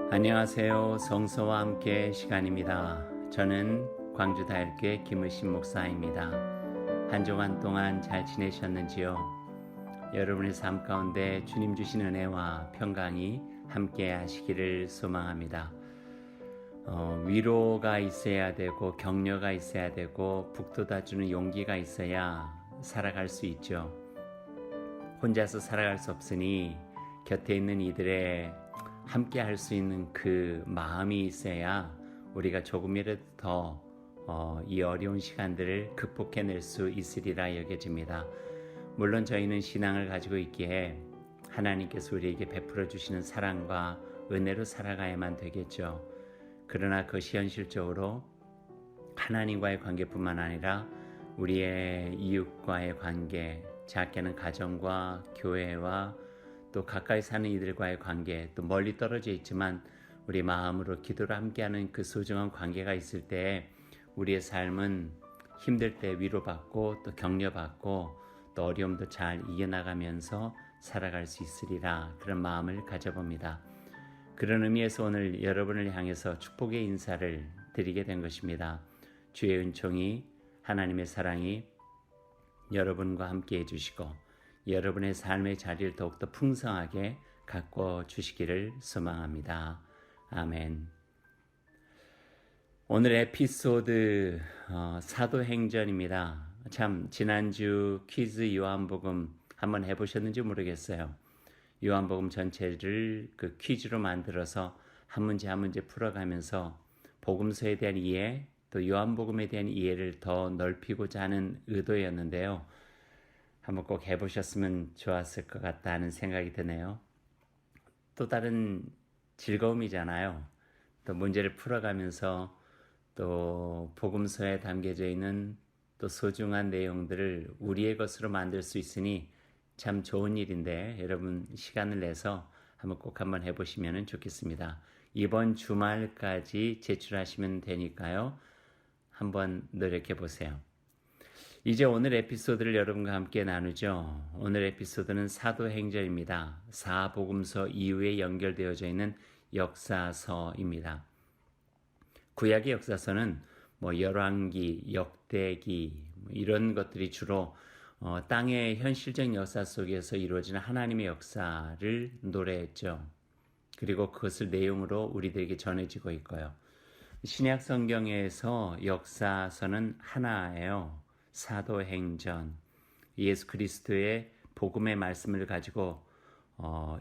안녕하세요. 성서와 함께 시간입니다. 저는 광주다일교회 김의신 목사입니다. 한 주간 동안 잘 지내셨는지요? 여러분의 삶 가운데 주님 주신 은혜와 평강이 함께 하시기를 소망합니다. 위로가 있어야 되고 격려가 있어야 되고 북돋아주는 용기가 있어야 살아갈 수 있죠. 혼자서 살아갈 수 없으니 곁에 있는 이들의 함께 할 수 있는 그 마음이 있어야 우리가 조금이라도 더 이 어려운 시간들을 극복해낼 수 있으리라 여겨집니다. 물론 저희는 신앙을 가지고 있기에 하나님께서 우리에게 베풀어 주시는 사랑과 은혜로 살아가야만 되겠죠. 그러나 그것이 현실적으로 하나님과의 관계뿐만 아니라 우리의 이웃과의 관계, 작게는 가정과 교회와 또 가까이 사는 이들과의 관계, 또 멀리 떨어져 있지만 우리 마음으로 기도를 함께하는 그 소중한 관계가 있을 때 우리의 삶은 힘들 때 위로받고 또 격려받고 또 어려움도 잘 이겨나가면서 살아갈 수 있으리라, 그런 마음을 가져봅니다. 그런 의미에서 오늘 여러분을 향해서 축복의 인사를 드리게 된 것입니다. 주의 은총이, 하나님의 사랑이 여러분과 함께 해주시고 여러분의 삶의 자리를 더욱더 풍성하게 가꿔 주시기를 소망합니다. 아멘. 오늘 에피소드 사도행전입니다. 참 지난주 퀴즈 요한복음 한번 해보셨는지 모르겠어요. 요한복음 전체를 그 퀴즈로 만들어서 한 문제 한 문제 풀어가면서 복음서에 대한 이해, 또 요한복음에 대한 이해를 더 넓히고자 하는 의도였는데요. 한번 꼭 해보셨으면 좋았을 것 같다는 생각이 드네요. 또 다른 즐거움이잖아요. 또 문제를 풀어가면서 또 복음서에 담겨져 있는 또 소중한 내용들을 우리의 것으로 만들 수 있으니 참 좋은 일인데 여러분 시간을 내서 한번 해보시면 좋겠습니다. 이번 주말까지 제출하시면 되니까요. 한번 노력해 보세요. 이제 오늘 에피소드를 여러분과 함께 나누죠. 오늘 에피소드는 사도행전입니다. 사복음서 이후에 연결되어져 있는 역사서입니다. 구약의 역사서는 열왕기, 역대기 이런 것들이 주로 땅의 현실적 역사 속에서 이루어지는 하나님의 역사를 노래했죠. 그리고 그것을 내용으로 우리들에게 전해지고 있고요. 신약 성경에서 역사서는 하나예요. 사도행전, 예수 그리스도의 복음의 말씀을 가지고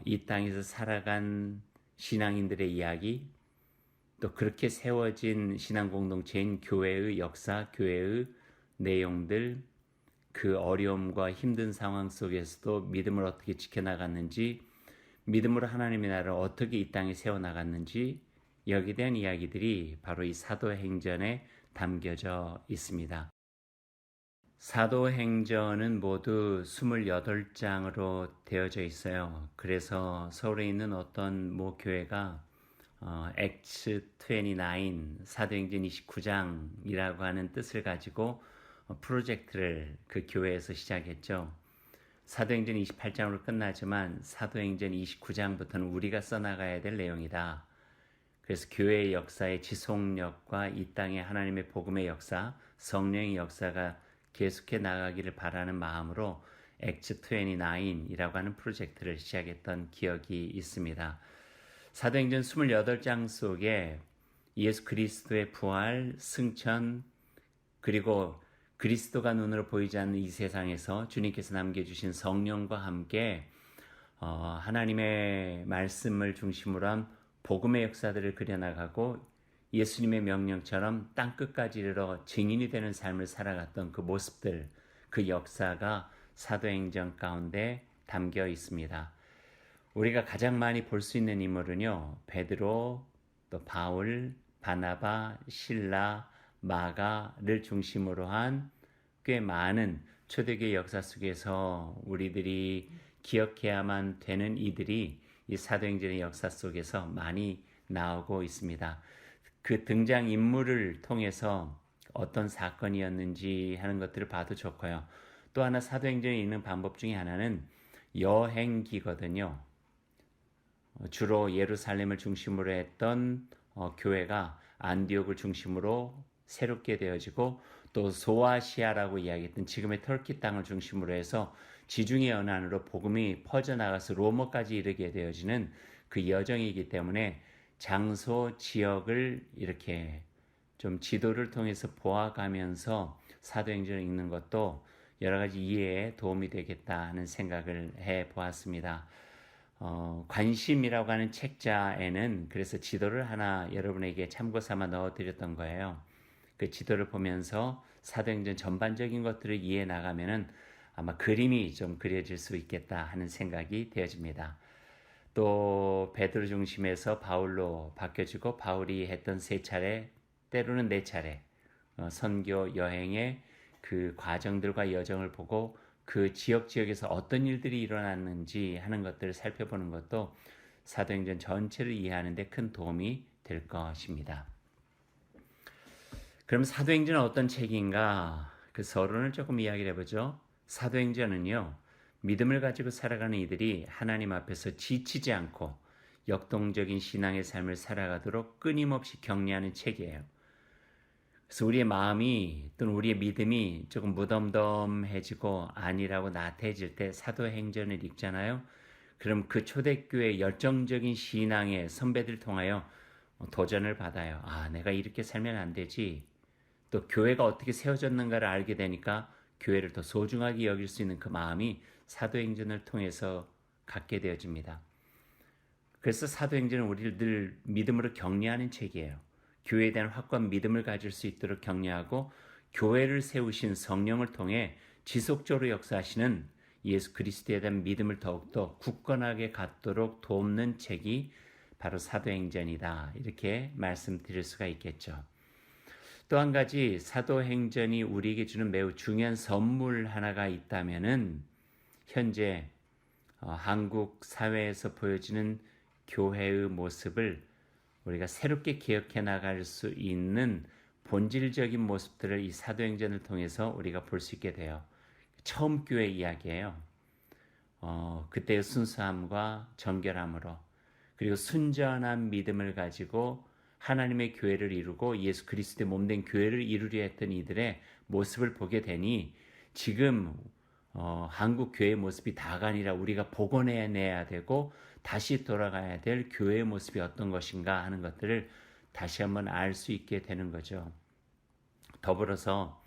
이 땅에서 살아간 신앙인들의 이야기, 또 그렇게 세워진 신앙 공동체인 교회의 역사, 교회의 내용들, 그 어려움과 힘든 상황 속에서도 믿음을 어떻게 지켜나갔는지, 믿음으로 하나님의 나라를 어떻게 이 땅에 세워나갔는지, 여기에 대한 이야기들이 바로 이 사도행전에 담겨져 있습니다. 사도행전은 모두 28장으로 되어져 있어요. 그래서 서울에 있는 어떤 모 교회가 Acts 29, 사도행전 29장이라고 하는 뜻을 가지고 프로젝트를 그 교회에서 시작했죠. 사도행전 28장으로 끝나지만 사도행전 29장부터는 우리가 써나가야 될 내용이다. 그래서 교회의 역사의 지속력과 이 땅의 하나님의 복음의 역사, 성령의 역사가 계속해 나가기를 바라는 마음으로 Acts 29이라고 하는 프로젝트를 시작했던 기억이 있습니다. 사도행전 28장 속에 예수 그리스도의 부활, 승천, 그리고 그리스도가 눈으로 보이지 않는 이 세상에서 주님께서 남겨주신 성령과 함께 하나님의 말씀을 중심으로 한 복음의 역사들을 그려나가고 예수님의 명령처럼 땅끝까지 이르러 증인이 되는 삶을 살아갔던 그 모습들, 그 역사가 사도행전 가운데 담겨 있습니다. 우리가 가장 많이 볼 수 있는 인물은요, 베드로, 또 바울, 바나바, 실라, 마가를 중심으로 한 꽤 많은 초대교회 역사 속에서 우리들이 기억해야만 되는 이들이 이 사도행전의 역사 속에서 많이 나오고 있습니다. 그 등장인물을 통해서 어떤 사건이었는지 하는 것들을 봐도 좋고요. 또 하나 사도행전에 있는 방법 중에 하나는 여행기거든요. 주로 예루살렘을 중심으로 했던 교회가 안디옥을 중심으로 새롭게 되어지고 또 소아시아라고 이야기했던 지금의 터키 땅을 중심으로 해서 지중해 연안으로 복음이 퍼져나가서 로마까지 이르게 되어지는 그 여정이기 때문에 장소, 지역을 이렇게 좀 지도를 통해서 보아가면서 사도행전을 읽는 것도 여러 가지 이해에 도움이 되겠다 하는 생각을 해 보았습니다. 관심이라고 하는 책자에는 그래서 지도를 하나 여러분에게 참고 삼아 넣어드렸던 거예요. 그 지도를 보면서 사도행전 전반적인 것들을 이해해 나가면은 아마 그림이 좀 그려질 수 있겠다 하는 생각이 되어집니다. 또 베드로 중심에서 바울로 바뀌어지고 바울이 했던 3차례 때로는 4차례 선교 여행의 그 과정들과 여정을 보고 그 지역에서 어떤 일들이 일어났는지 하는 것들을 살펴보는 것도 사도행전 전체를 이해하는 데 큰 도움이 될 것입니다. 그럼 사도행전은 어떤 책인가? 그 서론을 조금 이야기를 해보죠. 사도행전은요, 믿음을 가지고 살아가는 이들이 하나님 앞에서 지치지 않고 역동적인 신앙의 삶을 살아가도록 끊임없이 격려하는 책이에요. 그래서 우리의 마음이 또는 우리의 믿음이 조금 무덤덤해지고 아니라고 나태해질 때 사도행전을 읽잖아요. 그럼 그 초대교회 열정적인 신앙의 선배들 통하여 도전을 받아요. 아, 내가 이렇게 살면 안 되지. 또 교회가 어떻게 세워졌는가를 알게 되니까 교회를 더 소중하게 여길 수 있는 그 마음이 사도행전을 통해서 갖게 되어집니다. 그래서 사도행전은 우리를 늘 믿음으로 격려하는 책이에요. 교회에 대한 확고한 믿음을 가질 수 있도록 격려하고 교회를 세우신 성령을 통해 지속적으로 역사하시는 예수 그리스도에 대한 믿음을 더욱더 굳건하게 갖도록 돕는 책이 바로 사도행전이다. 이렇게 말씀드릴 수가 있겠죠. 또 한 가지 사도행전이 우리에게 주는 매우 중요한 선물 하나가 있다면은 현재 한국 사회에서 보여지는 교회의 모습을 우리가 새롭게 기억해 나갈 수 있는 본질적인 모습들을 이 사도행전을 통해서 우리가 볼 수 있게 돼요. 처음 교회 이야기예요. 그때의 순수함과 정결함으로 그리고 순전한 믿음을 가지고 하나님의 교회를 이루고 예수 그리스도의 몸된 교회를 이루려 했던 이들의 모습을 보게 되니 지금 한국 교회의 모습이 다가 아니라 우리가 복원해내야 되고 다시 돌아가야 될 교회의 모습이 어떤 것인가 하는 것들을 다시 한번 알 수 있게 되는 거죠. 더불어서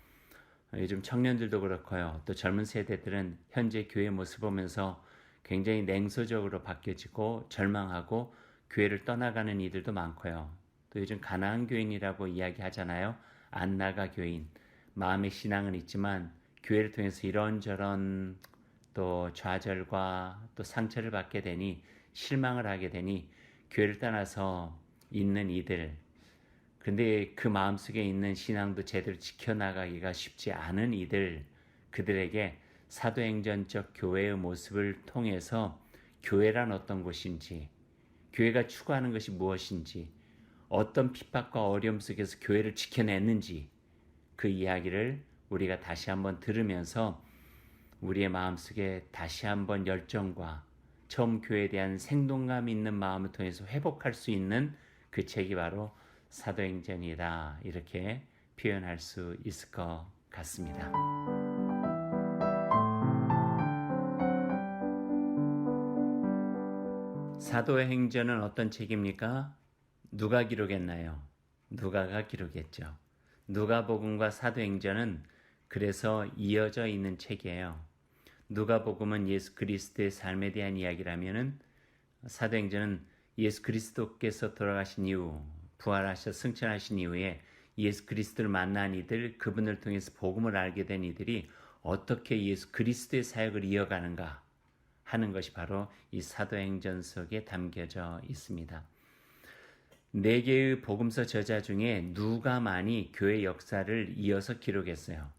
요즘 청년들도 그렇고요. 또 젊은 세대들은 현재 교회 모습 보면서 굉장히 냉소적으로 바뀌어지고 절망하고 교회를 떠나가는 이들도 많고요. 또 요즘 가나안 교인이라고 이야기하잖아요. 안 나가 교인. 마음의 신앙은 있지만 교회를 통해서 이런저런 또 좌절과 또 상처를 받게 되니 실망을 하게 되니 교회를 떠나서 있는 이들. 근데 그 마음속에 있는 신앙도 제대로 지켜나가기가 쉽지 않은 이들, 그들에게 사도행전적 교회의 모습을 통해서 교회란 어떤 곳인지, 교회가 추구하는 것이 무엇인지, 어떤 핍박과 어려움 속에서 교회를 지켜냈는지 그 이야기를 우리가 다시 한번 들으면서 우리의 마음속에 다시 한번 열정과 처음 교회에 대한 생동감 있는 마음을 통해서 회복할 수 있는 그 책이 바로 사도행전이다. 이렇게 표현할 수 있을 것 같습니다. 사도행전은 어떤 책입니까? 누가 기록했나요? 누가가 기록했죠. 누가복음과 사도행전은 그래서 이어져 있는 책이에요. 누가복음은 예수 그리스도의 삶에 대한 이야기라면은 사도행전은 예수 그리스도께서 돌아가신 이후 부활하셔 승천하신 이후에 예수 그리스도를 만난 이들, 그분을 통해서 복음을 알게 된 이들이 어떻게 예수 그리스도의 사역을 이어가는가 하는 것이 바로 이 사도행전 속에 담겨져 있습니다. 4개의 복음서 저자 중에 누가만이 교회 역사를 이어서 기록했어요.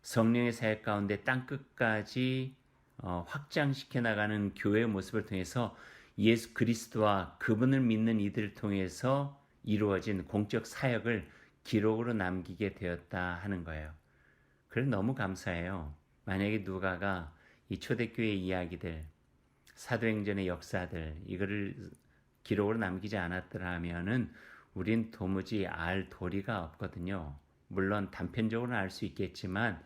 성령의 사역 가운데 땅끝까지 확장시켜 나가는 교회의 모습을 통해서 예수 그리스도와 그분을 믿는 이들을 통해서 이루어진 공적 사역을 기록으로 남기게 되었다 하는 거예요. 그래서 너무 감사해요. 만약에 누가가 이 초대교회 이야기들, 사도행전의 역사들 이거를 기록으로 남기지 않았더라면은 우린 도무지 알 도리가 없거든요. 물론 단편적으로는 알 수 있겠지만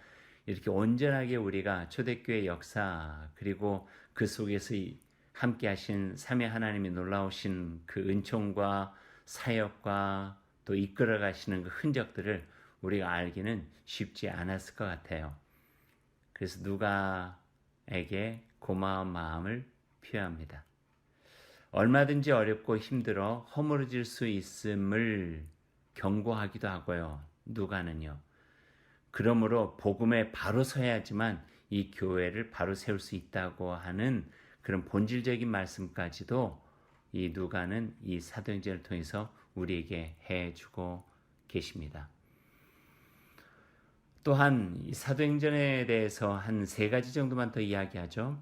이렇게 온전하게 우리가 초대교회 역사 그리고 그 속에서 함께 하신 삼위 하나님이 놀라우신 그 은총과 사역과 또 이끌어 가시는 그 흔적들을 우리가 알기는 쉽지 않았을 것 같아요. 그래서 누가에게 고마운 마음을 표합니다. 얼마든지 어렵고 힘들어 허물어질 수 있음을 경고하기도 하고요. 누가는요. 그러므로 복음에 바로 서야지만 이 교회를 바로 세울 수 있다고 하는 그런 본질적인 말씀까지도 이 누가는 이 사도행전을 통해서 우리에게 해주고 계십니다. 또한 이 사도행전에 대해서 한 3가지 정도만 더 이야기하죠.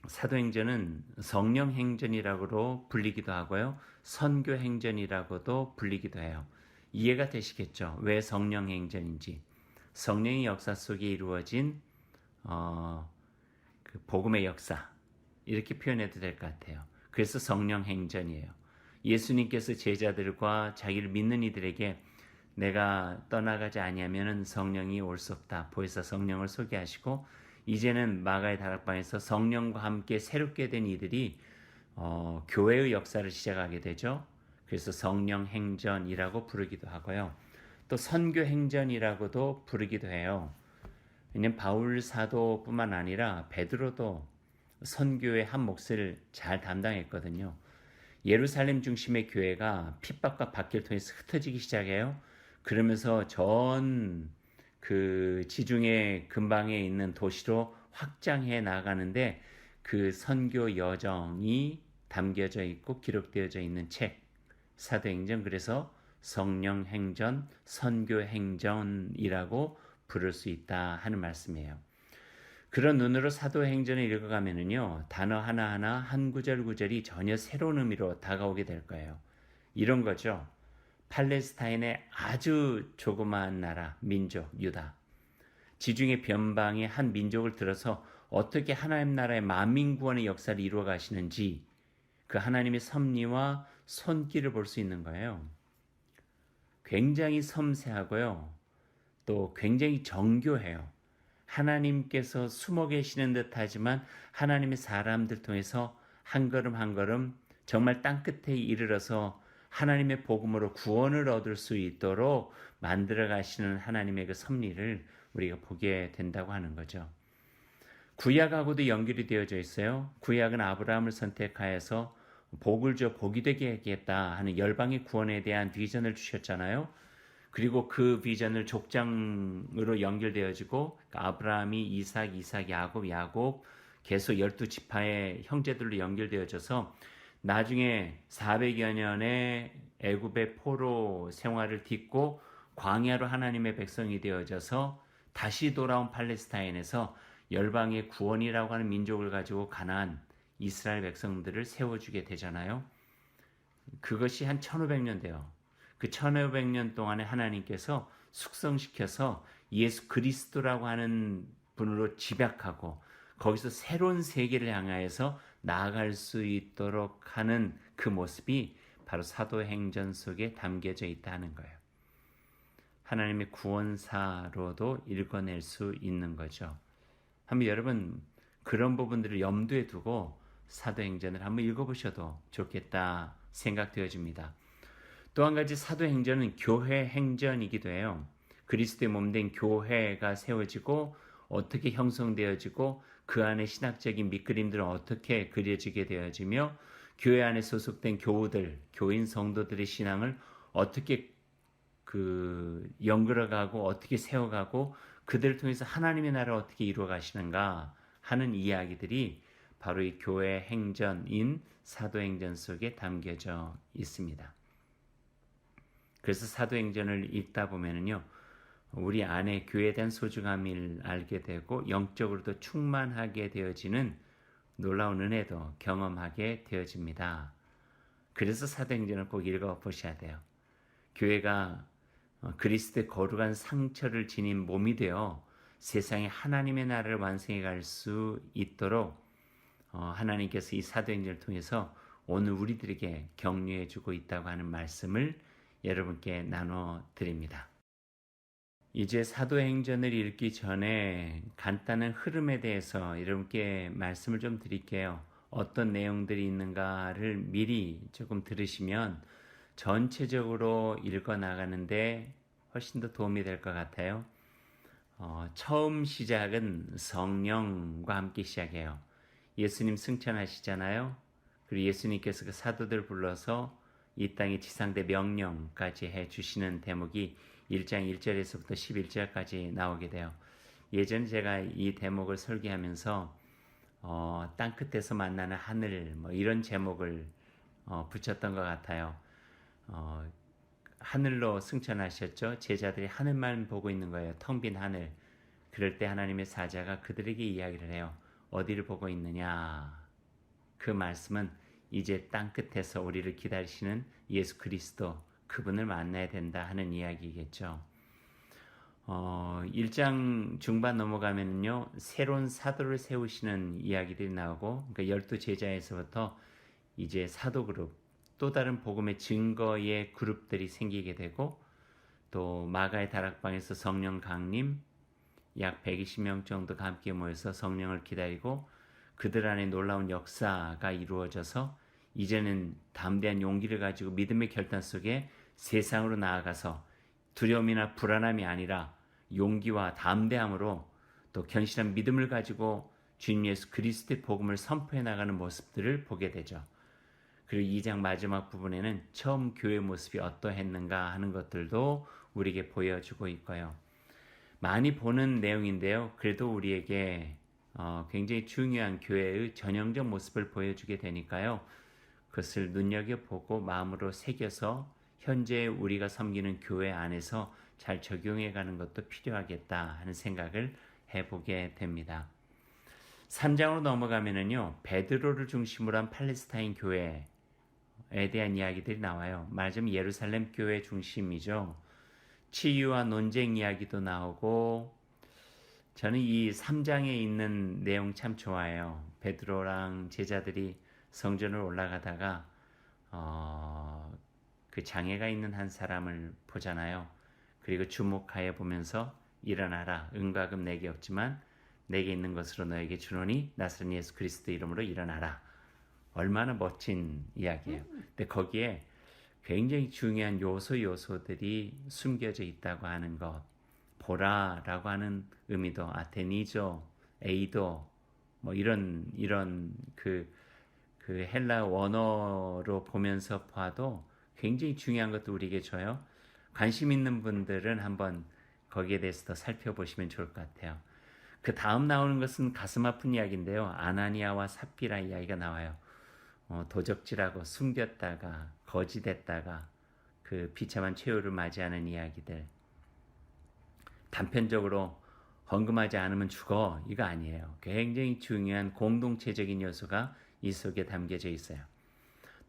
사도행전은 성령행전이라고도 불리기도 하고요. 선교행전이라고도 불리기도 해요. 이해가 되시겠죠? 왜 성령행전인지. 성령의 역사 속에 이루어진 그 복음의 역사 이렇게 표현해도 될 것 같아요. 그래서 성령행전이에요. 예수님께서 제자들과 자기를 믿는 이들에게 내가 떠나가지 아니하면 성령이 올 수 없다. 보혜사 성령을 소개하시고 이제는 마가의 다락방에서 성령과 함께 새롭게 된 이들이 교회의 역사를 시작하게 되죠. 그래서 성령행전이라고 부르기도 하고요. 또 선교행전이라고도 부르기도 해요. 왜냐하면 바울 사도뿐만 아니라 베드로도 선교의 한 몫을 잘 담당했거든요. 예루살렘 중심의 교회가 핍박과 박해를 통해서 흩어지기 시작해요. 그러면서 전 그 지중해 근방에 있는 도시로 확장해 나가는데 그 선교 여정이 담겨져 있고 기록되어져 있는 책 사도행전, 그래서 성령행전, 선교행전이라고 부를 수 있다 하는 말씀이에요. 그런 눈으로 사도행전을 읽어가면은요, 단어 하나하나 한 구절 구절이 전혀 새로운 의미로 다가오게 될 거예요. 이런 거죠. 팔레스타인의 아주 조그마한 나라, 민족, 유다. 지중해 변방의 한 민족을 들어서 어떻게 하나님 나라의 만민 구원의 역사를 이루어 가시는지 그 하나님의 섭리와 손길을 볼 수 있는 거예요. 굉장히 섬세하고요. 또 굉장히 정교해요. 하나님께서 숨어 계시는 듯 하지만 하나님의 사람들 통해서 한 걸음 한 걸음 정말 땅끝에 이르러서 하나님의 복음으로 구원을 얻을 수 있도록 만들어 가시는 하나님의 그 섭리를 우리가 보게 된다고 하는 거죠. 구약하고도 연결이 되어져 있어요. 구약은 아브라함을 선택하여서 복을 줘 복이 되게 하겠다 하는 열방의 구원에 대한 비전을 주셨잖아요. 그리고 그 비전을 족장으로 연결되어지고 아브라함이 이삭, 야곱 계속 12지파의 형제들로 연결되어져서 나중에 400여 년의 애굽의 포로 생활을 딛고 광야로 하나님의 백성이 되어져서 다시 돌아온 팔레스타인에서 열방의 구원이라고 하는 민족을 가지고 가나안 이스라엘 백성들을 세워주게 되잖아요. 그것이 한 1500년 돼요. 그 1500년 동안에 하나님께서 숙성시켜서 예수 그리스도라고 하는 분으로 집약하고 거기서 새로운 세계를 향하여서 나아갈 수 있도록 하는 그 모습이 바로 사도행전 속에 담겨져 있다는 거예요. 하나님의 구원사로도 읽어낼 수 있는 거죠. 한번 여러분 그런 부분들을 염두에 두고 사도행전을 한번 읽어보셔도 좋겠다 생각되어집니다. 또 한 가지 사도행전은 교회 행전이기도 해요. 그리스도의 몸된 교회가 세워지고 어떻게 형성되어지고 그 안에 신학적인 밑그림들은 어떻게 그려지게 되어지며 교회 안에 소속된 교우들, 교인 성도들의 신앙을 어떻게 연결해가고 어떻게 세워가고 그들을 통해서 하나님의 나라를 어떻게 이루어 가시는가 하는 이야기들이 바로 이 교회 행전인 사도행전 속에 담겨져 있습니다. 그래서 사도행전을 읽다 보면은요, 우리 안에 교회에 대한 소중함을 알게 되고 영적으로도 충만하게 되어지는 놀라운 은혜도 경험하게 되어집니다. 그래서 사도행전을 꼭 읽어보셔야 돼요. 교회가 그리스도의 거룩한 상처를 지닌 몸이 되어 세상에 하나님의 나라를 완성해 갈 수 있도록 하나님께서 이 사도행전을 통해서 오늘 우리들에게 격려해 주고 있다고 하는 말씀을 여러분께 나눠 드립니다. 이제 사도행전을 읽기 전에 간단한 흐름에 대해서 여러분께 말씀을 좀 드릴게요. 어떤 내용들이 있는가를 미리 조금 들으시면 전체적으로 읽어 나가는데 훨씬 더 도움이 될 것 같아요. 처음 시작은 성령과 함께 시작해요. 예수님 승천하시잖아요. 그리고 예수님께서 그 사도들 불러서 이 땅의 지상대 명령까지 해주시는 대목이 1장 1절에서부터 11절까지 나오게 돼요. 예전에 제가 이 대목을 설계하면서 땅 끝에서 만나는 하늘 이런 제목을 붙였던 것 같아요. 하늘로 승천하셨죠. 제자들이 하늘만 보고 있는 거예요. 텅 빈 하늘. 그럴 때 하나님의 사자가 그들에게 이야기를 해요. 어디를 보고 있느냐. 그 말씀은 이제 땅 끝에서 우리를 기다리시는 예수 그리스도 그분을 만나야 된다 하는 이야기겠죠. 1장 중반 넘어가면요. 새로운 사도를 세우시는 이야기들이 나오고 그러니까 12제자에서부터 이제 사도 그룹 또 다른 복음의 증거의 그룹들이 생기게 되고 또 마가의 다락방에서 성령 강림 약 120명 정도가 함께 모여서 성령을 기다리고 그들 안에 놀라운 역사가 이루어져서 이제는 담대한 용기를 가지고 믿음의 결단 속에 세상으로 나아가서 두려움이나 불안함이 아니라 용기와 담대함으로 또 견실한 믿음을 가지고 주님 예수 그리스도의 복음을 선포해 나가는 모습들을 보게 되죠. 그리고 2장 마지막 부분에는 처음 교회 모습이 어떠했는가 하는 것들도 우리에게 보여주고 있고요. 많이 보는 내용인데요. 그래도 우리에게 굉장히 중요한 교회의 전형적 모습을 보여주게 되니까요. 그것을 눈여겨보고 마음으로 새겨서 현재 우리가 섬기는 교회 안에서 잘 적용해가는 것도 필요하겠다 하는 생각을 해보게 됩니다. 3장으로 넘어가면은요. 베드로를 중심으로 한 팔레스타인 교회에 대한 이야기들이 나와요. 말하자면 예루살렘 교회 중심이죠. 치유와 논쟁 이야기도 나오고 저는 이 3장에 있는 내용 참 좋아해요. 베드로랑 제자들이 성전을 올라가다가 그 장애가 있는 한 사람을 보잖아요. 그리고 주목하여 보면서 일어나라. 은과 금 내게 없지만 내게 있는 것으로 너에게 주노니 나사렛 예수 그리스도 이름으로 일어나라. 얼마나 멋진 이야기예요. 근데 거기에 굉장히 중요한 요소들이 숨겨져 있다고 하는 것. 보라라고 하는 의미도 아테니조, 에이도 이런 그 헬라 원어로 보면서 봐도 굉장히 중요한 것도 우리에게 줘요. 관심 있는 분들은 한번 거기에 대해서 더 살펴보시면 좋을 것 같아요. 그 다음 나오는 것은 가슴 아픈 이야기인데요. 아나니아와 삽비라 이야기가 나와요. 도적질하고 숨겼다가 거지됐다가 그 비참한 최후를 맞이하는 이야기들. 단편적으로 헌금하지 않으면 죽어 이거 아니에요. 굉장히 중요한 공동체적인 요소가 이 속에 담겨져 있어요.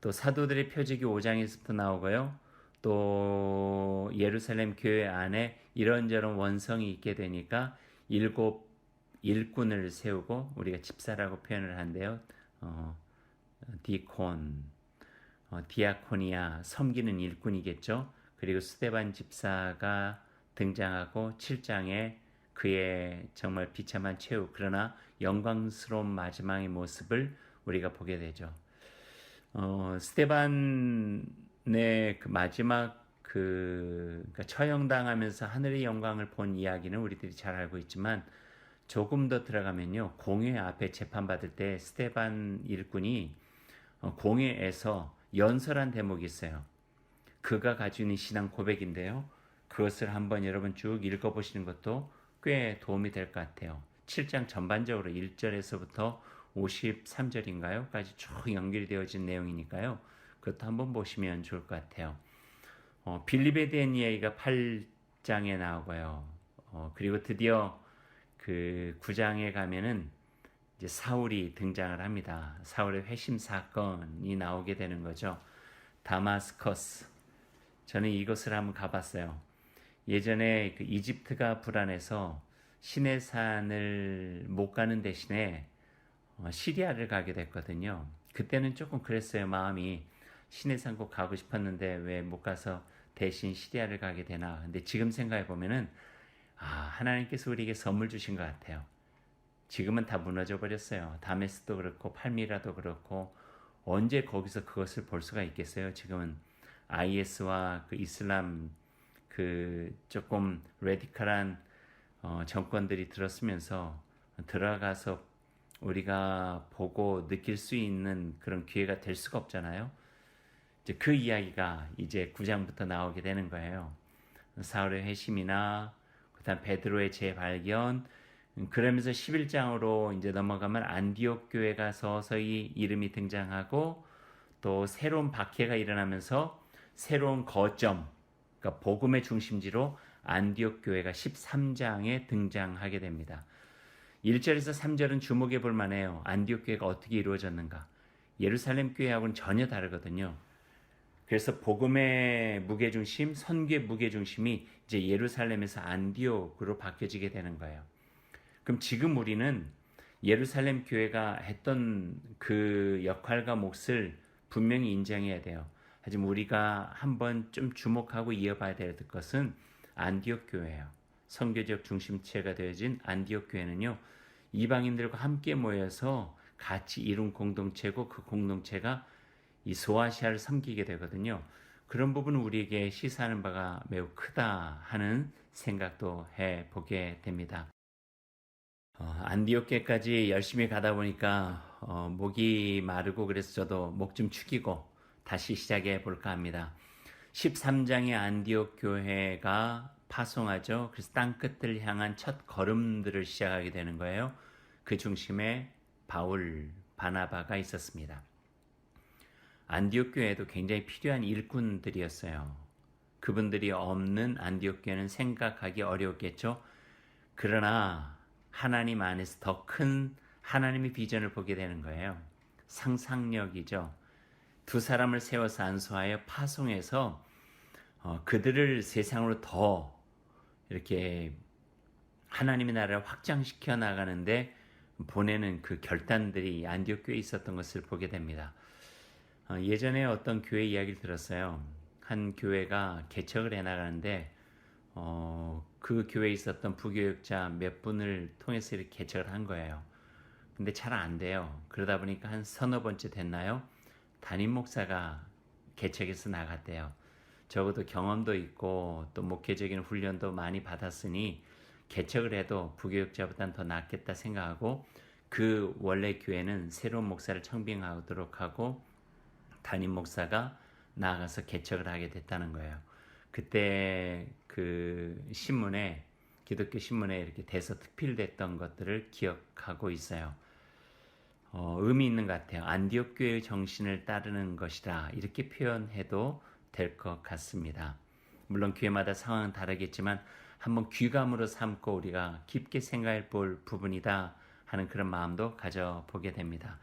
또 사도들의 표적이 5장에서부터 나오고요. 또 예루살렘 교회 안에 이런저런 원성이 있게 되니까 7 일꾼을 세우고 우리가 집사라고 표현을 한대요. 디콘, 디아코니아, 섬기는 일꾼이겠죠. 그리고 스데반 집사가 등장하고 7장에 그의 정말 비참한 최후 그러나 영광스러운 마지막의 모습을 우리가 보게 되죠. 스데반의 그 마지막 그러니까 처형당하면서 하늘의 영광을 본 이야기는 우리들이 잘 알고 있지만 조금 더 들어가면요. 공회 앞에 재판받을 때 스데반 일꾼이 공회에서 연설한 대목이 있어요. 그가 가지고 있는 신앙 고백인데요. 그것을 한번 여러분 쭉 읽어보시는 것도 꽤 도움이 될 것 같아요. 7장 전반적으로 1절에서부터 53절인가요? 까지 쭉 연결이 되어진 내용이니까요. 그것도 한번 보시면 좋을 것 같아요. 빌립에 대한 이야기가 8장에 나오고요. 그리고 드디어 그 9장에 가면은 이제 사울이 등장을 합니다. 사울의 회심 사건이 나오게 되는 거죠. 다마스커스. 저는 이곳을 한번 가봤어요. 예전에 그 이집트가 불안해서 시내산을 못 가는 대신에 시리아를 가게 됐거든요. 그때는 조금 그랬어요. 마음이 시내산 꼭 가고 싶었는데 왜 못 가서 대신 시리아를 가게 되나. 근데 지금 생각해 보면은 하나님께서 우리에게 선물 주신 것 같아요. 지금은 다 무너져 버렸어요. 다메스도 그렇고 팔미라도 그렇고 언제 거기서 그것을 볼 수가 있겠어요. 지금은 IS와 그 이슬람 그 조금 레디컬한 정권들이 들었으면서 들어가서 우리가 보고 느낄 수 있는 그런 기회가 될 수가 없잖아요. 이제 그 이야기가 이제 9장부터 나오게 되는 거예요. 사울의 회심이나 그다음 베드로의 재발견, 그러면서 11장으로 이제 넘어가면 안디옥 교회가 서서히 이름이 등장하고 또 새로운 박해가 일어나면서 새로운 거점, 그러니까 복음의 중심지로 안디옥 교회가 13장에 등장하게 됩니다. 1절에서 3절은 주목해 볼 만해요. 안디옥 교회가 어떻게 이루어졌는가. 예루살렘 교회하고는 전혀 다르거든요. 그래서 복음의 무게중심, 선교의 무게중심이 이제 예루살렘에서 안디옥으로 바뀌어지게 되는 거예요. 그럼 지금 우리는 예루살렘 교회가 했던 그 역할과 몫을 분명히 인정해야 돼요. 하지만 우리가 한번 좀 주목하고 이어봐야 될 것은 안디옥 교회예요. 선교적 중심체가 되어진 안디옥 교회는요, 이방인들과 함께 모여서 같이 이룬 공동체고 그 공동체가 이 소아시아를 섬기게 되거든요. 그런 부분은 우리에게 시사하는 바가 매우 크다 하는 생각도 해보게 됩니다. 안디옥교까지 열심히 가다 보니까 목이 마르고 그래서 저도 목 좀 축이고 다시 시작해 볼까 합니다. 13장의 안디옥 교회가 파송하죠. 그래서 땅끝을 향한 첫 걸음들을 시작하게 되는 거예요. 그 중심에 바울, 바나바가 있었습니다. 안디옥 교회도 굉장히 필요한 일꾼들이었어요. 그분들이 없는 안디옥 교회는 생각하기 어려웠겠죠. 그러나 하나님 안에서 더 큰 하나님의 비전을 보게 되는 거예요. 상상력이죠. 두 사람을 세워서 안수하여 파송해서 그들을 세상으로 더 이렇게 하나님의 나라를 확장시켜 나가는데 보내는 그 결단들이 안디옥 교회에 있었던 것을 보게 됩니다. 예전에 어떤 교회 이야기를 들었어요. 한 교회가 개척을 해나가는데 그 교회에 있었던 부교육자 몇 분을 통해서 이렇게 개척을 한 거예요. 근데 잘 안 돼요. 그러다 보니까 한 서너 번째 됐나요? 담임 목사가 개척해서 나갔대요. 적어도 경험도 있고 또 목회적인 훈련도 많이 받았으니 개척을 해도 부교육자보다는 더 낫겠다 생각하고 그 원래 교회는 새로운 목사를 청빙하도록 하고 담임 목사가 나아가서 개척을 하게 됐다는 거예요. 그때 그 신문에 기독교 신문에 이렇게 대서 특필됐던 것들을 기억하고 있어요. 의미 있는 것 같아요. 안디옥 교회의 정신을 따르는 것이다. 이렇게 표현해도 될 것 같습니다. 물론 교회마다 상황은 다르겠지만 한번 귀감으로 삼고 우리가 깊게 생각해 볼 부분이다 하는 그런 마음도 가져보게 됩니다.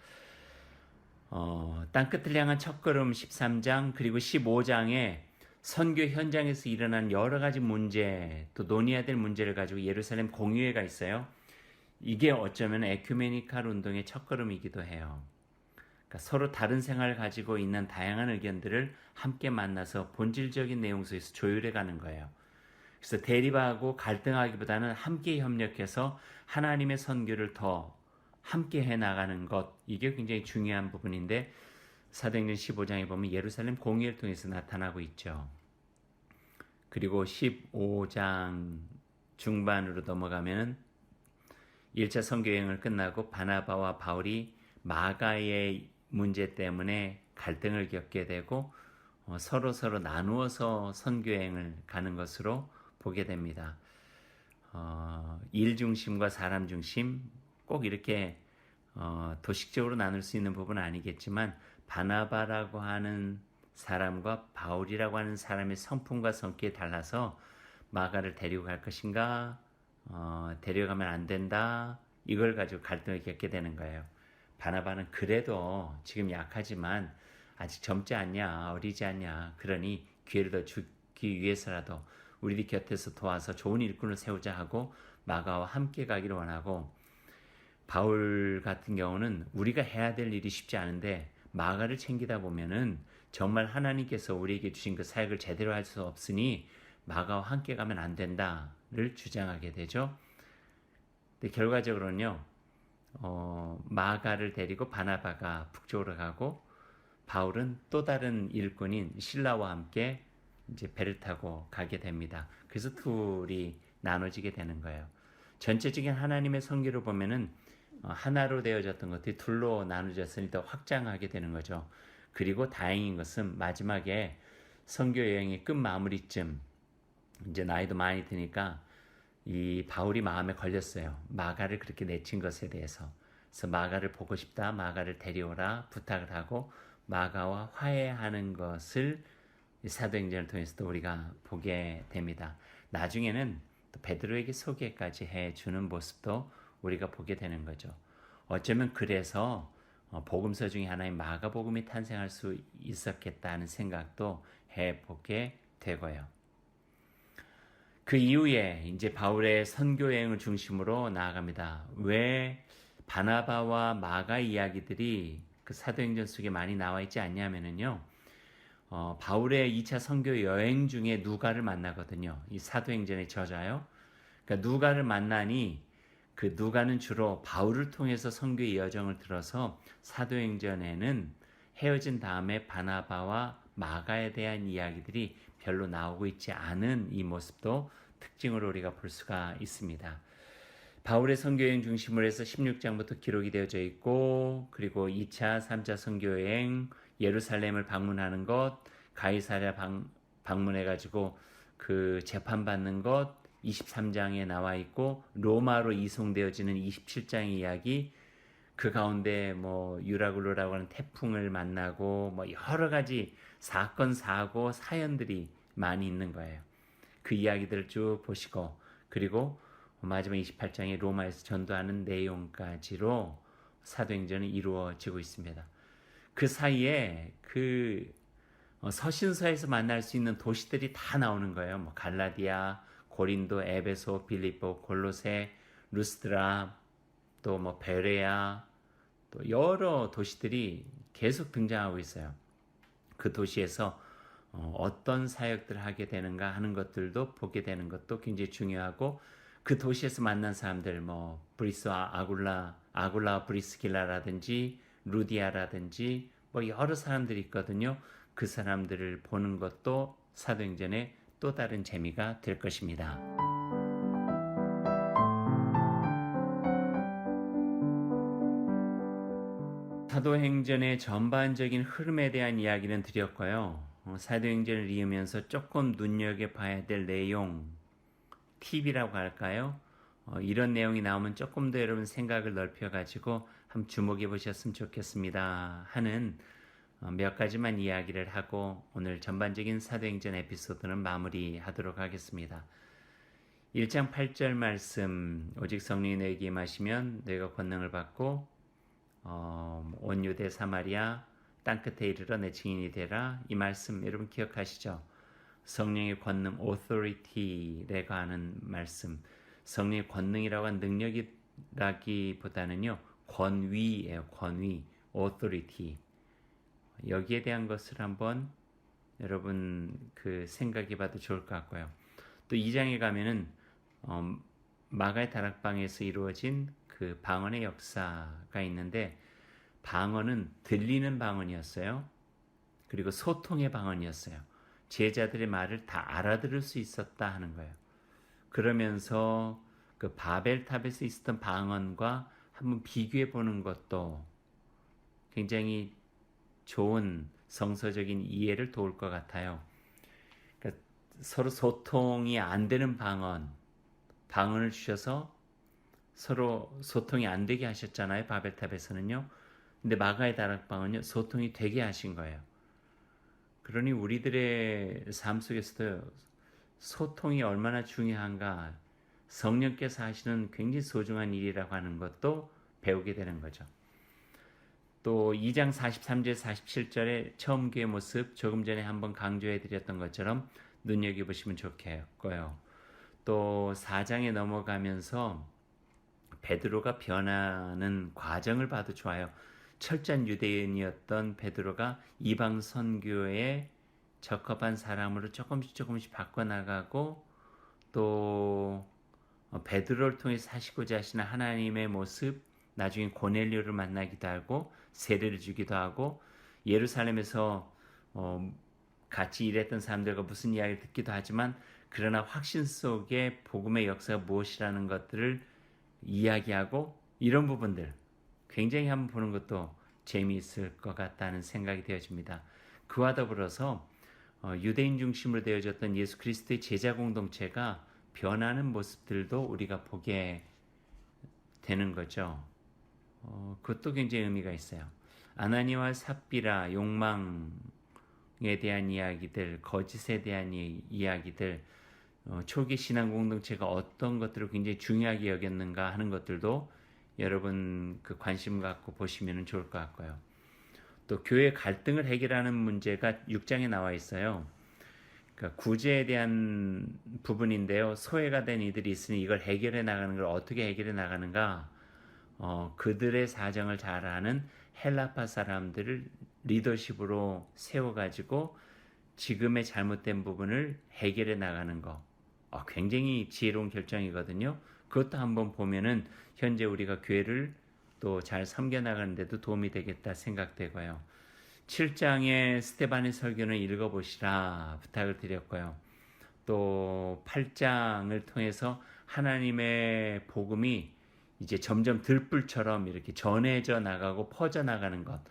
땅끝을 향한 첫걸음 13장 그리고 15장에 선교 현장에서 일어난 여러 가지 문제 또 논의해야 될 문제를 가지고 예루살렘 공의회가 있어요. 이게 어쩌면 에큐메니칼 운동의 첫걸음이기도 해요. 그러니까 서로 다른 생각을 가지고 있는 다양한 의견들을 함께 만나서 본질적인 내용 속에서 조율해가는 거예요. 그래서 대립하고 갈등하기보다는 함께 협력해서 하나님의 선교를 더 함께 해나가는 것, 이게 굉장히 중요한 부분인데 사도행전 15장에 보면 예루살렘 공의를 통해서 나타나고 있죠. 그리고 15장 중반으로 넘어가면 1차 선교여행을 끝나고 바나바와 바울이 마가의 문제 때문에 갈등을 겪게 되고 서로 나누어서 선교여행을 가는 것으로 보게 됩니다. 일 중심과 사람 중심 꼭 이렇게 도식적으로 나눌 수 있는 부분은 아니겠지만 바나바라고 하는 사람과 바울이라고 하는 사람의 성품과 성격이 달라서 마가를 데리고 갈 것인가 데려가면 안 된다 이걸 가지고 갈등을 겪게 되는 거예요. 바나바는 그래도 지금 약하지만 아직 젊지 않냐 어리지 않냐 그러니 기회를 더 주기 위해서라도 우리들 곁에서 도와서 좋은 일꾼을 세우자 하고 마가와 함께 가기를 원하고 바울 같은 경우는 우리가 해야 될 일이 쉽지 않은데 마가를 챙기다 보면은 정말 하나님께서 우리에게 주신 그 사역을 제대로 할 수 없으니 마가와 함께 가면 안 된다를 주장하게 되죠. 근데 결과적으로는요, 마가를 데리고 바나바가 북쪽으로 가고 바울은 또 다른 일꾼인 실라와 함께 이제 배를 타고 가게 됩니다. 그래서 둘이 나눠지게 되는 거예요. 전체적인 하나님의 선교를 보면은 하나로 되어졌던 것들이 둘로 나눠졌으니 더 확장하게 되는 거죠. 그리고 다행인 것은 마지막에 선교 여행의 끝 마무리쯤 이제 나이도 많이 드니까 이 바울이 마음에 걸렸어요. 마가를 그렇게 내친 것에 대해서. 그래서 마가를 보고 싶다. 마가를 데려오라 부탁을 하고 마가와 화해하는 것을 사도행전을 통해서도 우리가 보게 됩니다. 나중에는 또 베드로에게 소개까지 해주는 모습도 우리가 보게 되는 거죠. 어쩌면 그래서 복음서 중에 하나인 마가복음이 탄생할 수 있었겠다는 생각도 해보게 되고요. 그 이후에 이제 바울의 선교 여행을 중심으로 나아갑니다. 왜 바나바와 마가 이야기들이 그 사도행전 속에 많이 나와 있지 않냐면요. 바울의 2차 선교 여행 중에 누가를 만나거든요. 이 사도행전의 저자요. 그러니까 누가를 만나니 그 누가는 주로 바울을 통해서 선교의 여정을 들어서 사도행전에는 헤어진 다음에 바나바와 마가에 대한 이야기들이 별로 나오고 있지 않은 이 모습도 특징으로 우리가 볼 수가 있습니다. 바울의 선교여행 중심으로 해서 16장부터 기록이 되어져 있고 그리고 2차, 3차 선교여행, 예루살렘을 방문하는 것, 가이사랴 방문해가지고 그 재판받는 것 23장에 나와 있고 로마로 이송되어지는 27장의 이야기 그 가운데 뭐 유라굴로라고 하는 태풍을 만나고 뭐 여러 가지 사건, 사고, 사연들이 많이 있는 거예요. 그 이야기들을 쭉 보시고 그리고 마지막 28장에 로마에서 전도하는 내용까지로 사도행전이 이루어지고 있습니다. 그 사이에 그 서신서에서 만날 수 있는 도시들이 다 나오는 거예요. 뭐 갈라디아, 고린도, 에베소, 빌립보, 골로새, 루스드라, 또 뭐 베레아, 또 여러 도시들이 계속 등장하고 있어요. 그 도시에서 어떤 사역들을 하게 되는가 하는 것들도 보게 되는 것도 굉장히 중요하고 그 도시에서 만난 사람들 뭐 브리스와 아굴라 브리스길라라든지 루디아라든지 뭐 여러 사람들이 있거든요. 그 사람들을 보는 것도 사도행전의 또 다른 재미가 될 것입니다. 사도행전의 전반적인 흐름에 대한 이야기는 드렸고요. 사도행전을 읽으면서 조금 눈여겨봐야 될 내용, 팁이라고 할까요? 이런 내용이 나오면 조금 더 여러분 생각을 넓혀가지고 한번 주목해 보셨으면 좋겠습니다 하는 몇 가지만 이야기를 하고 오늘 전반적인 사도행전 에피소드는 마무리하도록 하겠습니다. 1장 8절 말씀 오직 성령이 너에게 임하시면 너희가 권능을 받고 온 유대 사마리아 땅끝에 이르러 내 증인이 되라. 이 말씀 여러분 기억하시죠? 성령의 권능 authority라고 하는 말씀 성령의 권능이라고 하는 능력이라기보다는요 권위예요. 권위 authority 여기에 대한 것을 한번 여러분 그 생각해 봐도 좋을 것 같고요. 또 2장에 가면은 마가의 다락방에서 이루어진 그 방언의 역사가 있는데 방언은 들리는 방언이었어요. 그리고 소통의 방언이었어요. 제자들의 말을 다 알아들을 수 있었다 하는 거예요. 그러면서 그 바벨탑에서 있었던 방언과 한번 비교해 보는 것도 굉장히 좋은 성서적인 이해를 도울 것 같아요. 그러니까 서로 소통이 안 되는 방언을 주셔서 서로 소통이 안 되게 하셨잖아요. 바벨탑에서는요. 근데 마가의 다락방은요. 소통이 되게 하신 거예요. 그러니 우리들의 삶 속에서도 소통이 얼마나 중요한가 성령께서 하시는 굉장히 소중한 일이라고 하는 것도 배우게 되는 거죠. 또 2장 43절 47절의 처음 교회 모습 조금 전에 한번 강조해 드렸던 것처럼 눈여겨보시면 좋겠고요. 또 4장에 넘어가면서 베드로가 변하는 과정을 봐도 좋아요. 철저한 유대인이었던 베드로가 이방 선교에 적합한 사람으로 조금씩 바꿔나가고 또 베드로를 통해 사시고자 하시는 하나님의 모습, 나중에 고넬료를 만나기도 하고 세례를 주기도 하고 예루살렘에서 같이 일했던 사람들과 무슨 이야기를 듣기도 하지만 그러나 확신 속에 복음의 역사가 무엇이라는 것들을 이야기하고 이런 부분들 굉장히 한번 보는 것도 재미있을 것 같다는 생각이 되어집니다. 그와 더불어서 유대인 중심으로 되어졌던 예수 그리스도의 제자 공동체가 변하는 모습들도 우리가 보게 되는 거죠. 그것도 굉장히 의미가 있어요. 아나니와 삽비라 욕망에 대한 이야기들, 거짓에 대한 이야기들, 초기 신앙 공동체가 어떤 것들을 굉장히 중요하게 여겼는가 하는 것들도 여러분 그 관심 갖고 보시면 좋을 것 같고요. 또 교회 갈등을 해결하는 문제가 6장에 나와 있어요. 그러니까 구제에 대한 부분인데요. 소외가 된 이들이 있으니 이걸 해결해 나가는 걸 어떻게 해결해 나가는가? 그들의 사정을 잘 아는 헬라파 사람들을 리더십으로 세워가지고 지금의 잘못된 부분을 해결해 나가는 거. 굉장히 지혜로운 결정이거든요. 그것도 한번 보면은 현재 우리가 교회를 또 잘 섬겨나가는데도 도움이 되겠다 생각되고요. 7장의 스테반의 설교는 읽어보시라 부탁을 드렸고요. 또 8장을 통해서 하나님의 복음이 이제 점점 들불처럼 이렇게 전해져 나가고 퍼져 나가는 것,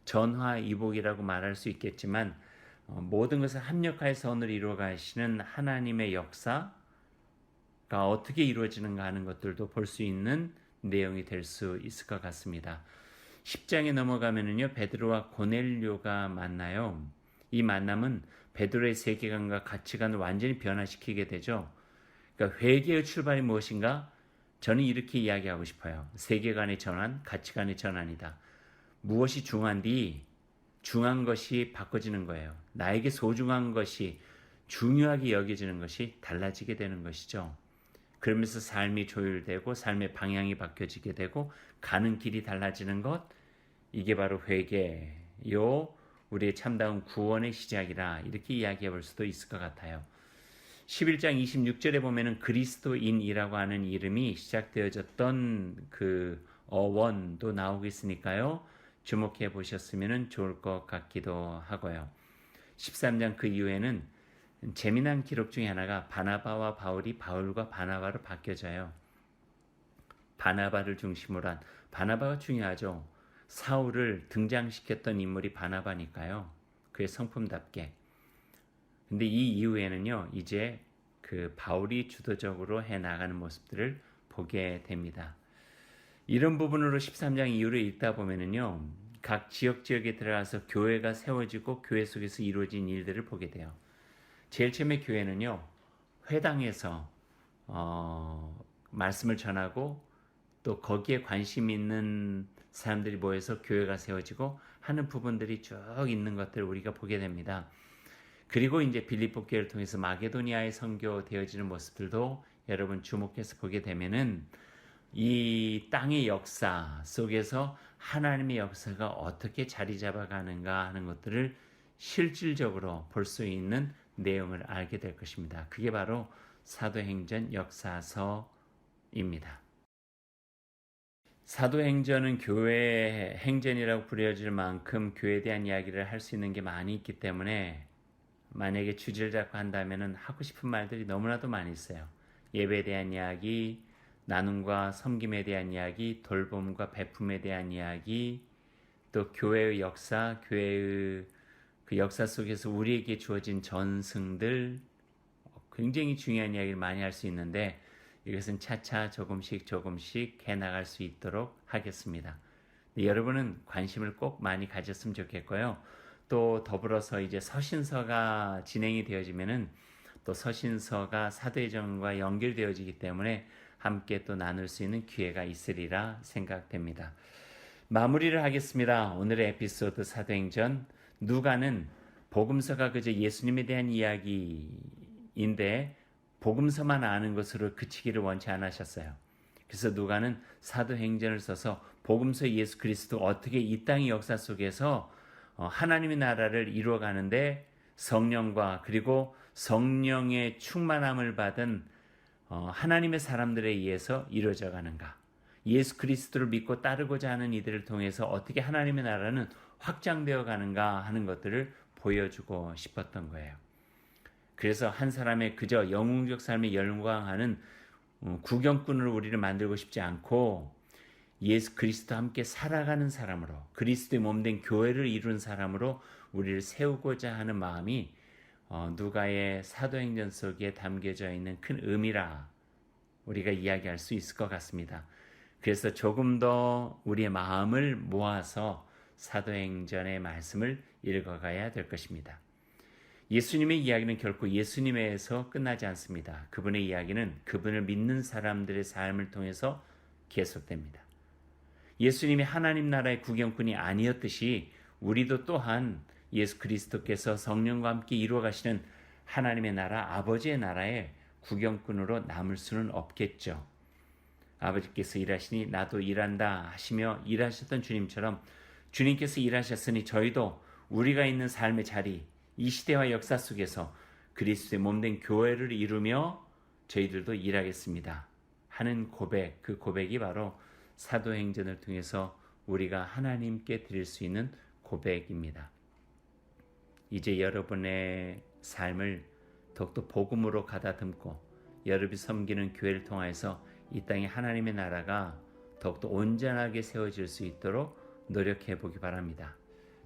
전화이복이라고 말할 수 있겠지만 모든 것을 합력하여서 오늘 이루어 가시는 하나님의 역사가 어떻게 이루어지는가 하는 것들도 볼 수 있는 내용이 될 수 있을 것 같습니다. 10장에 넘어가면은요, 베드로와 고넬료가 만나요. 이 만남은 베드로의 세계관과 가치관을 완전히 변화시키게 되죠. 그러니까 회개의 출발이 무엇인가? 저는 이렇게 이야기하고 싶어요. 세계관의 전환, 가치관의 전환이다. 무엇이 중요한디? 중요한 것이 바꿔지는 거예요. 나에게 소중한 것이 중요하게 여겨지는 것이 달라지게 되는 것이죠. 그러면서 삶이 조율되고 삶의 방향이 바뀌어지게 되고 가는 길이 달라지는 것, 이게 바로 회개요, 우리의 참다운 구원의 시작이라 이렇게 이야기해 볼 수도 있을 것 같아요. 11장 26절에 보면은 그리스도인이라고 하는 이름이 시작되어졌던 그 어원도 나오고 있으니까요. 주목해 보셨으면 좋을 것 같기도 하고요. 13장 그 이후에는 재미난 기록 중에 하나가 바나바와 바울이 바울과 바나바로 바뀌어져요. 바나바를 중심으로 한, 바나바가 중요하죠. 사울을 등장시켰던 인물이 바나바니까요. 그의 성품답게. 근데 이 이후에는요, 이제 그 바울이 주도적으로 해 나가는 모습들을 보게 됩니다. 이런 부분으로 13장 이후를 읽다 보면은요, 각 지역에 들어가서 교회가 세워지고 교회 속에서 이루어진 일들을 보게 돼요. 제일 처음에 교회는요, 회당에서 말씀을 전하고 또 거기에 관심 있는 사람들이 모여서 교회가 세워지고 하는 부분들이 쭉 있는 것들을 우리가 보게 됩니다. 그리고 이제 빌립보 교회를 통해서 마게도니아의 선교되어지는 모습들도 여러분 주목해서 보게 되면은 이 땅의 역사 속에서 하나님의 역사가 어떻게 자리 잡아가는가 하는 것들을 실질적으로 볼 수 있는 내용을 알게 될 것입니다. 그게 바로 사도행전 역사서입니다. 사도행전은 교회 행전이라고 불려질 만큼 교회에 대한 이야기를 할 수 있는 게 많이 있기 때문에 만약에 주제를 잡고 한다면 하고 싶은 말들이 너무나도 많이 있어요. 예배에 대한 이야기, 나눔과 섬김에 대한 이야기, 돌봄과 베품에 대한 이야기, 또 교회의 역사, 교회의 그 역사 속에서 우리에게 주어진 전승들, 굉장히 중요한 이야기를 많이 할 수 있는데 이것은 차차 조금씩 해나갈 수 있도록 하겠습니다. 여러분은 관심을 꼭 많이 가졌으면 좋겠고요. 또 더불어서 이제 서신서가 진행이 되어지면은 또 서신서가 사도행전과 연결되어지기 때문에 함께 또 나눌 수 있는 기회가 있으리라 생각됩니다. 마무리를 하겠습니다. 오늘의 에피소드 사도행전. 누가는 복음서가 그저 예수님에 대한 이야기인데 복음서만 아는 것으로 그치기를 원치 않으셨어요. 그래서 누가는 사도행전을 써서 복음서 예수 그리스도 어떻게 이 땅의 역사 속에서 하나님의 나라를 이루어가는데 성령과 그리고 성령의 충만함을 받은 하나님의 사람들에 의해서 이루어져 가는가, 예수 그리스도를 믿고 따르고자 하는 이들을 통해서 어떻게 하나님의 나라는 확장되어 가는가 하는 것들을 보여주고 싶었던 거예요. 그래서 한 사람의 그저 영웅적 삶에 열광하는 구경꾼으로 우리를 만들고 싶지 않고 예수 그리스도와 함께 살아가는 사람으로, 그리스도의 몸된 교회를 이룬 사람으로 우리를 세우고자 하는 마음이 누가의 사도행전 속에 담겨져 있는 큰 의미라 우리가 이야기할 수 있을 것 같습니다. 그래서 조금 더 우리의 마음을 모아서 사도행전의 말씀을 읽어가야 될 것입니다. 예수님의 이야기는 결코 예수님에서 끝나지 않습니다. 그분의 이야기는 그분을 믿는 사람들의 삶을 통해서 계속됩니다. 예수님이 하나님 나라의 구경꾼이 아니었듯이 우리도 또한 예수 그리스도께서 성령과 함께 이루어 가시는 하나님의 나라, 아버지의 나라의 구경꾼으로 남을 수는 없겠죠. 아버지께서 일하시니 나도 일한다 하시며 일하셨던 주님처럼 주님께서 일하셨으니 저희도 우리가 있는 삶의 자리, 이 시대와 역사 속에서 그리스도의 몸된 교회를 이루며 저희들도 일하겠습니다 하는 고백, 그 고백이 바로 사도행전을 통해서 우리가 하나님께 드릴 수 있는 고백입니다. 이제 여러분의 삶을 더욱더 복음으로 가다듬고 여러분이 섬기는 교회를 통해서 이 땅에 하나님의 나라가 더욱더 온전하게 세워질 수 있도록 노력해 보기 바랍니다.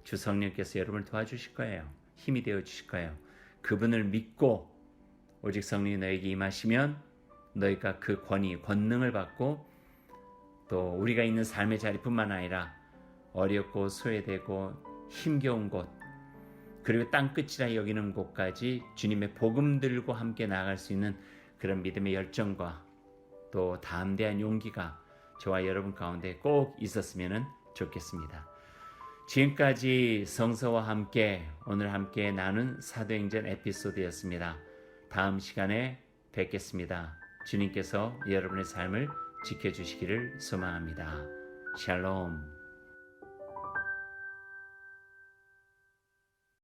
주 성령께서 여러분을 도와주실 거예요. 힘이 되어 주실 거예요. 그분을 믿고 오직 성령이 너에게 임하시면 너희가 그 권능을 받고 또 우리가 있는 삶의 자리뿐만 아니라 어렵고 소외되고 힘겨운 곳, 그리고 땅끝이라 여기는 곳까지 주님의 복음 들고 함께 나아갈 수 있는 그런 믿음의 열정과 또 담대한 용기가 저와 여러분 가운데 꼭 있었으면 좋겠습니다. 지금까지 성서와 함께 오늘 함께 나눈 사도행전 에피소드였습니다. 다음 시간에 뵙겠습니다. 주님께서 여러분의 삶을 지켜주시기를 소망합니다. 샬롬.